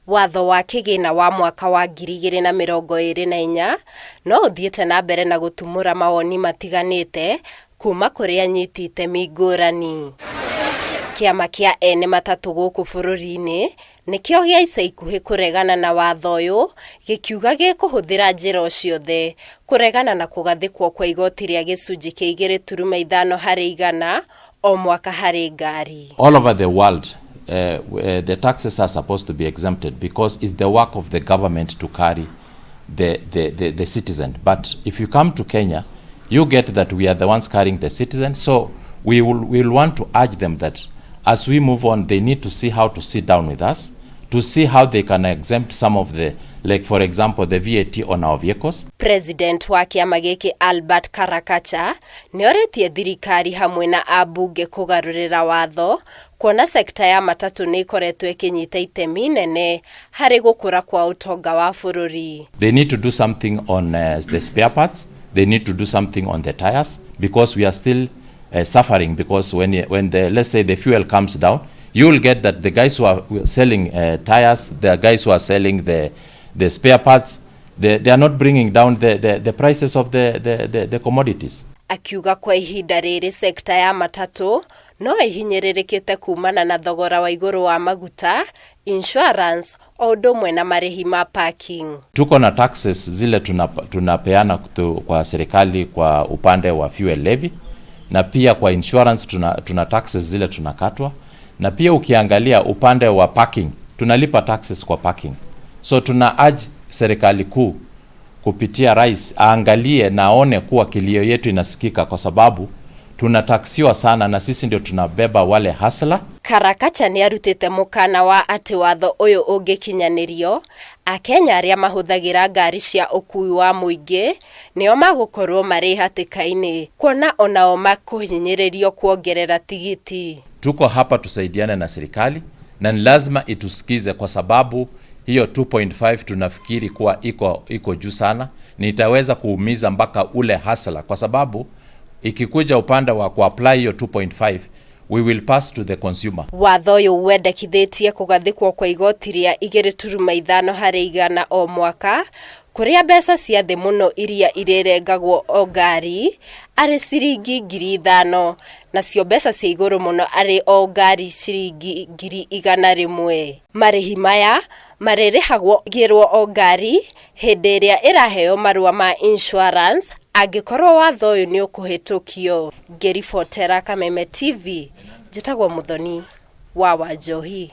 Watho wa kigina wa mwaka wa 2024 no uthiete na mbere na gutumura mawoni matiganite kuma kuri anyiti itemi ngurani. Kiama kia ene matatu guku bururiini nikio gia ica ikuhi kuregana na watho uyu gikiuga gikuhuthira njira ciothe kuregana na kugathikwo kwa igoti ria gicunji kia 2.5 harĩ igana o mwaka harĩ ngari. All over the world the taxes are supposed to be exempted because it's the work of the government to carry the citizen. But if you come to Kenya, you get that we are the ones carrying the citizen. So we will want to urge them that as we move on, they need to see how to sit down with us, to see how they can exempt some of the, like for example, the VAT on our vehicles. President wa kiama giki Albert Karakacha nioretie thirikari hamwe na abunge kugarurira watho kuona sekta ya matatu ni ikoretwo ikinyita itemi inene hari gukura kwa utonga wa bururi. They need to do something on the spare parts. They need to do something on the tires because we are still suffering, because when the, let's say, the fuel comes down, you will get that the guys who are selling tires, the guys who are selling the spare parts, they are not bringing down the prices of the commodities. Akiuga kwa ihinda riri sekta ya matatu no ihinyiririkite kumana na thogora wa iguru wa maguta, insurance, odo mwena marehi ma parking. Tuko na taxes zile tunapeana kwa serikali kwa upande wa fuel levy, na pia kwa insurance tuna taxes zile tunakatwa, na pia ukiangalia upande wa parking tunalipa taxes kwa parking. So tuna urge serikali kuu kupitia rais aangalie na aone kuwa kilio yetu inasikika, kwa sababu tunataksiwa sana na sisi ndio tunabeba wale hasla. Karakacha ni arutite mukana wa ati watho uyu ungikinyanirio Akenya aria mahuthagira ngari cia ukui wa muingi nio magukorwo mari hatikaini kuona onao makuhinyiririo kuongerera tigiti. Tuko hapa tusaidiane na serikali na ni lazima itusikize, kwa sababu hiyo 2.5 tunafikiri kuwa iko juu sana, ni itaweza kuumiza mpaka ule hasla, kwa sababu ikikuja upande wa kuapply hiyo 2.5 we will pass to the consumer. Watho uyu wendekithitie kugathikwo kwa igoti ria 2.5 harĩ igana o mwaka kuria mbeca cia thi muno iria irerengagwo o ngari ari ciringi 5,000 nacio mbeca cia iguru muno ari o ngari ciringi 100,000. Marihi maya marerehagwo girwo o ngari hindi iria iraheo marua ma insurance angikorwo watho uyu ni ukuhitukio. Ngeri Fotera, Kameme TV, njitagwo Muthoni wa Wanjohi.